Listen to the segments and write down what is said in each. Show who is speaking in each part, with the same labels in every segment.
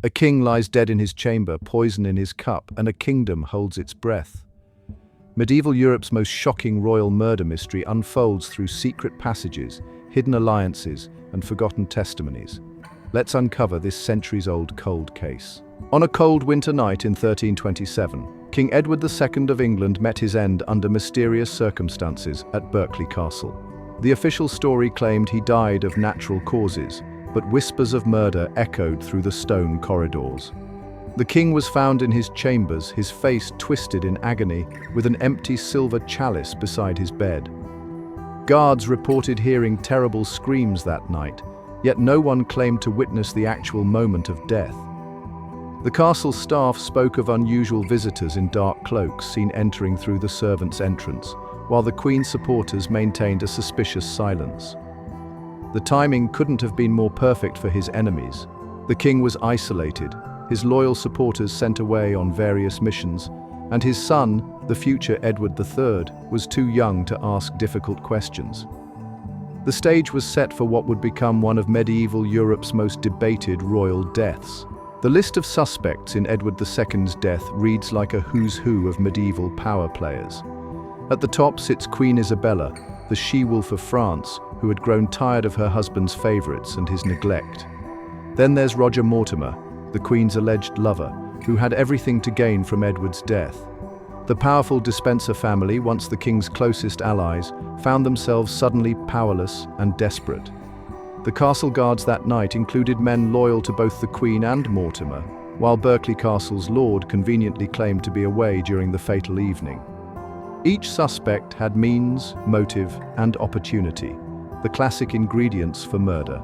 Speaker 1: A king lies dead in his chamber, poison in his cup, and a kingdom holds its breath. Medieval Europe's most shocking royal murder mystery unfolds through secret passages, hidden alliances, and forgotten testimonies. Let's uncover this centuries-old cold case. On a cold winter night in 1327, King Edward II of England met his end under mysterious circumstances at Berkeley Castle. The official story claimed he died of natural causes, but whispers of murder echoed through the stone corridors. The king was found in his chambers, his face twisted in agony, with an empty silver chalice beside his bed. Guards reported hearing terrible screams that night, yet no one claimed to witness the actual moment of death. The castle staff spoke of unusual visitors in dark cloaks seen entering through the servants' entrance, while the Queen's supporters maintained a suspicious silence. The timing couldn't have been more perfect for his enemies. The king was isolated, his loyal supporters sent away on various missions, and his son, the future Edward III, was too young to ask difficult questions. The stage was set for what would become one of medieval Europe's most debated royal deaths. The list of suspects in Edward II's death reads like a who's who of medieval power players. At the top sits Queen Isabella, the she-wolf of France, who had grown tired of her husband's favourites and his neglect. Then there's Roger Mortimer, the Queen's alleged lover, who had everything to gain from Edward's death. The powerful Despencer family, once the king's closest allies, found themselves suddenly powerless and desperate. The castle guards that night included men loyal to both the Queen and Mortimer, while Berkeley Castle's lord conveniently claimed to be away during the fatal evening. Each suspect had means, motive, and opportunity, the classic ingredients for murder.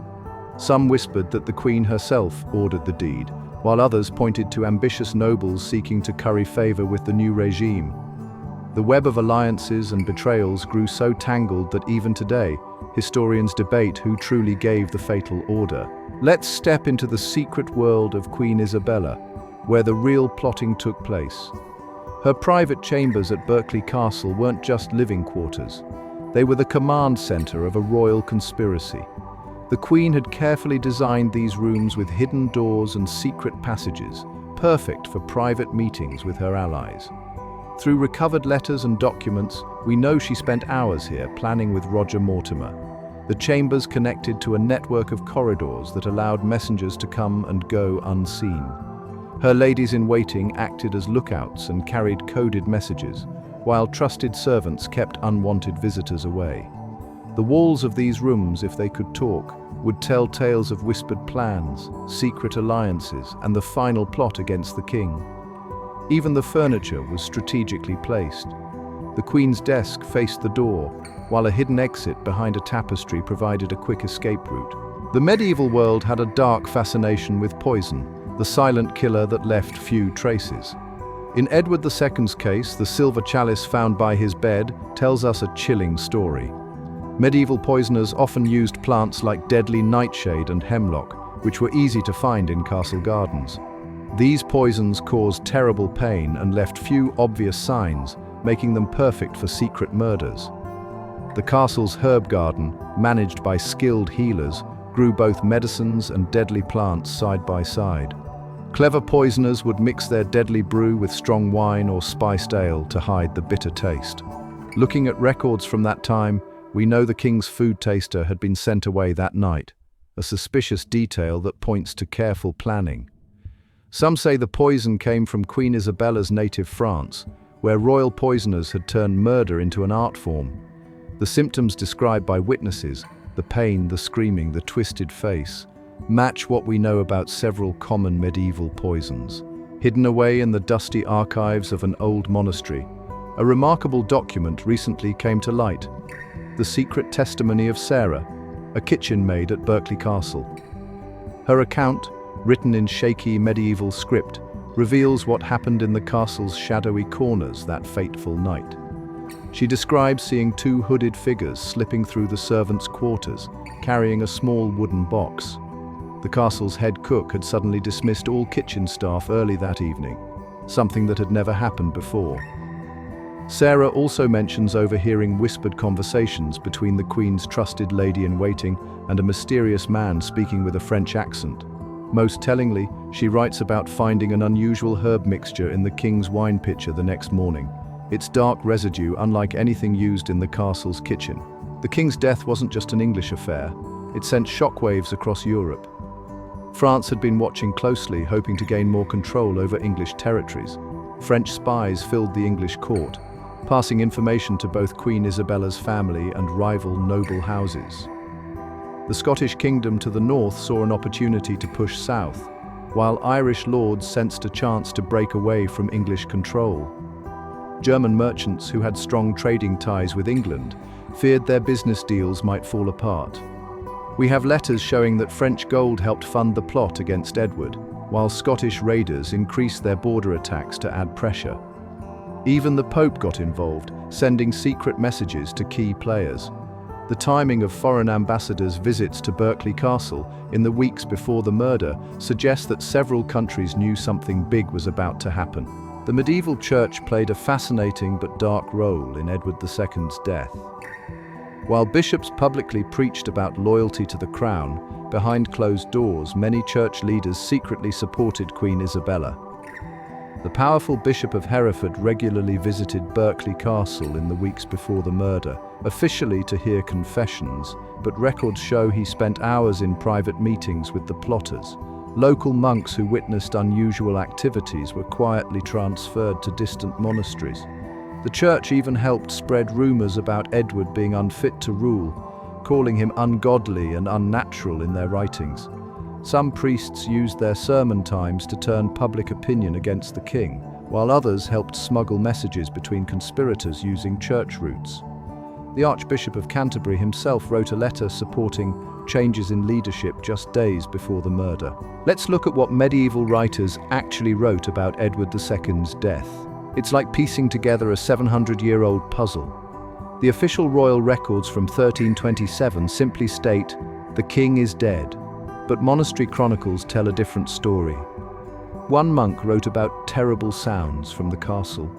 Speaker 1: Some whispered that the Queen herself ordered the deed, while others pointed to ambitious nobles seeking to curry favor with the new regime. The web of alliances and betrayals grew so tangled that even today, historians debate who truly gave the fatal order. Let's step into the secret world of Queen Isabella, where the real plotting took place. Her private chambers at Berkeley Castle weren't just living quarters. They were the command center of a royal conspiracy. The Queen had carefully designed these rooms with hidden doors and secret passages, perfect for private meetings with her allies. Through recovered letters and documents, we know she spent hours here planning with Roger Mortimer. The chambers connected to a network of corridors that allowed messengers to come and go unseen. Her ladies-in-waiting acted as lookouts and carried coded messages, while trusted servants kept unwanted visitors away. The walls of these rooms, if they could talk, would tell tales of whispered plans, secret alliances, and the final plot against the king. Even the furniture was strategically placed. The Queen's desk faced the door, while a hidden exit behind a tapestry provided a quick escape route. The medieval world had a dark fascination with poison, the silent killer that left few traces. In Edward II's case, the silver chalice found by his bed tells us a chilling story. Medieval poisoners often used plants like deadly nightshade and hemlock, which were easy to find in castle gardens. These poisons caused terrible pain and left few obvious signs, making them perfect for secret murders. The castle's herb garden, managed by skilled healers, grew both medicines and deadly plants side by side. Clever poisoners would mix their deadly brew with strong wine or spiced ale to hide the bitter taste. Looking at records from that time, we know the king's food taster had been sent away that night, a suspicious detail that points to careful planning. Some say the poison came from Queen Isabella's native France, where royal poisoners had turned murder into an art form. The symptoms described by witnesses, the pain, the screaming, the twisted face, match what we know about several common medieval poisons. Hidden away in the dusty archives of an old monastery, a remarkable document recently came to light: the secret testimony of Sarah, a kitchen maid at Berkeley Castle. Her account, written in shaky medieval script, reveals what happened in the castle's shadowy corners that fateful night. She describes seeing two hooded figures slipping through the servants' quarters, carrying a small wooden box. The castle's head cook had suddenly dismissed all kitchen staff early that evening, something that had never happened before. Sarah also mentions overhearing whispered conversations between the Queen's trusted lady-in-waiting and a mysterious man speaking with a French accent. Most tellingly, She writes about finding an unusual herb mixture in the king's wine pitcher the next morning. Its dark residue unlike anything used in the castle's kitchen. The king's death wasn't just an English affair. It sent shockwaves across Europe. France had been watching closely, hoping to gain more control over English territories. French spies filled the English court, passing information to both Queen Isabella's family and rival noble houses. The Scottish kingdom to the north saw an opportunity to push south, while Irish lords sensed a chance to break away from English control. German merchants who had strong trading ties with England feared their business deals might fall apart. We have letters showing that French gold helped fund the plot against Edward, while Scottish raiders increased their border attacks to add pressure. Even the Pope got involved, sending secret messages to key players. The timing of foreign ambassadors' visits to Berkeley Castle in the weeks before the murder suggests that several countries knew something big was about to happen. The medieval church played a fascinating but dark role in Edward II's death. While bishops publicly preached about loyalty to the crown, behind closed doors, many church leaders secretly supported Queen Isabella. The powerful Bishop of Hereford regularly visited Berkeley Castle in the weeks before the murder, officially to hear confessions, but records show he spent hours in private meetings with the plotters. Local monks who witnessed unusual activities were quietly transferred to distant monasteries. The church even helped spread rumors about Edward being unfit to rule, calling him ungodly and unnatural in their writings. Some priests used their sermon times to turn public opinion against the king, while others helped smuggle messages between conspirators using church routes. The Archbishop of Canterbury himself wrote a letter supporting changes in leadership just days before the murder. Let's look at what medieval writers actually wrote about Edward II's death. It's like piecing together a 700-year-old puzzle. The official royal records from 1327 simply state, "The king is dead," but monastery chronicles tell a different story. One monk wrote about terrible sounds from the castle,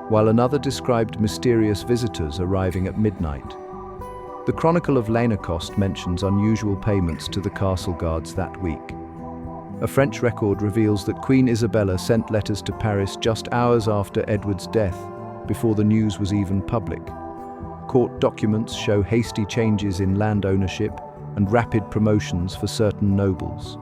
Speaker 1: while another described mysterious visitors arriving at midnight. The Chronicle of Lanercost mentions unusual payments to the castle guards that week. A French record reveals that Queen Isabella sent letters to Paris just hours after Edward's death, before the news was even public. Court documents show hasty changes in land ownership and rapid promotions for certain nobles.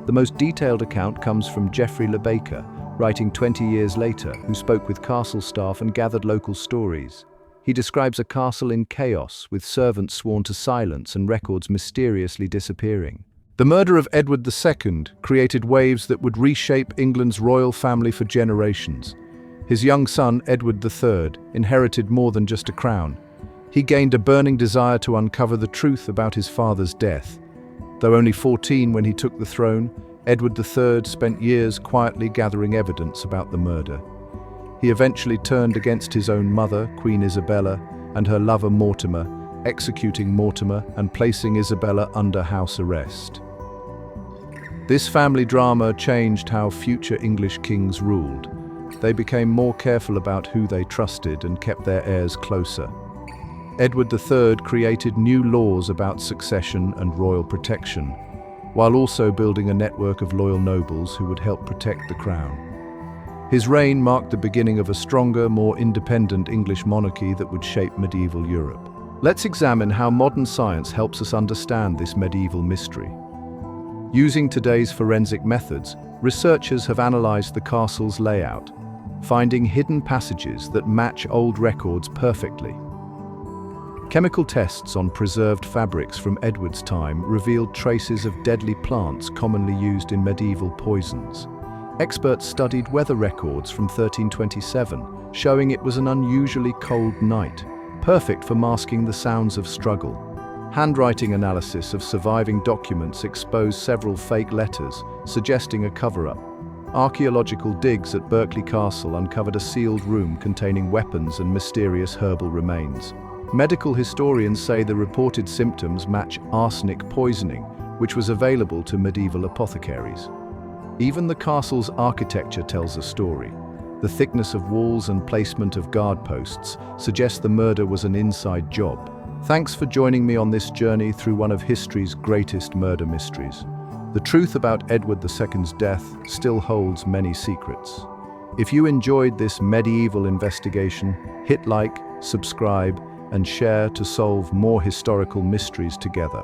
Speaker 1: The most detailed account comes from Geoffrey Le Baker, writing 20 years later, who spoke with castle staff and gathered local stories. He describes a castle in chaos, with servants sworn to silence and records mysteriously disappearing. The murder of Edward II created waves that would reshape England's royal family for generations. His young son, Edward III, inherited more than just a crown. He gained a burning desire to uncover the truth about his father's death. Though only 14 when he took the throne, Edward III spent years quietly gathering evidence about the murder. He eventually turned against his own mother, Queen Isabella, and her lover Mortimer, executing Mortimer and placing Isabella under house arrest. This family drama changed how future English kings ruled. They became more careful about who they trusted and kept their heirs closer. Edward III created new laws about succession and royal protection, while also building a network of loyal nobles who would help protect the crown. His reign marked the beginning of a stronger, more independent English monarchy that would shape medieval Europe. Let's examine how modern science helps us understand this medieval mystery. Using today's forensic methods, researchers have analyzed the castle's layout, finding hidden passages that match old records perfectly. Chemical tests on preserved fabrics from Edward's time revealed traces of deadly plants commonly used in medieval poisons. Experts studied weather records from 1327, showing it was an unusually cold night, perfect for masking the sounds of struggle. Handwriting analysis of surviving documents exposed several fake letters, suggesting a cover-up. Archaeological digs at Berkeley Castle uncovered a sealed room containing weapons and mysterious herbal remains. Medical historians say the reported symptoms match arsenic poisoning, which was available to medieval apothecaries. Even the castle's architecture tells a story. The thickness of walls and placement of guard posts suggest the murder was an inside job. Thanks for joining me on this journey through one of history's greatest murder mysteries. The truth about Edward II's death still holds many secrets. If you enjoyed this medieval investigation, hit like, subscribe, and share to solve more historical mysteries together.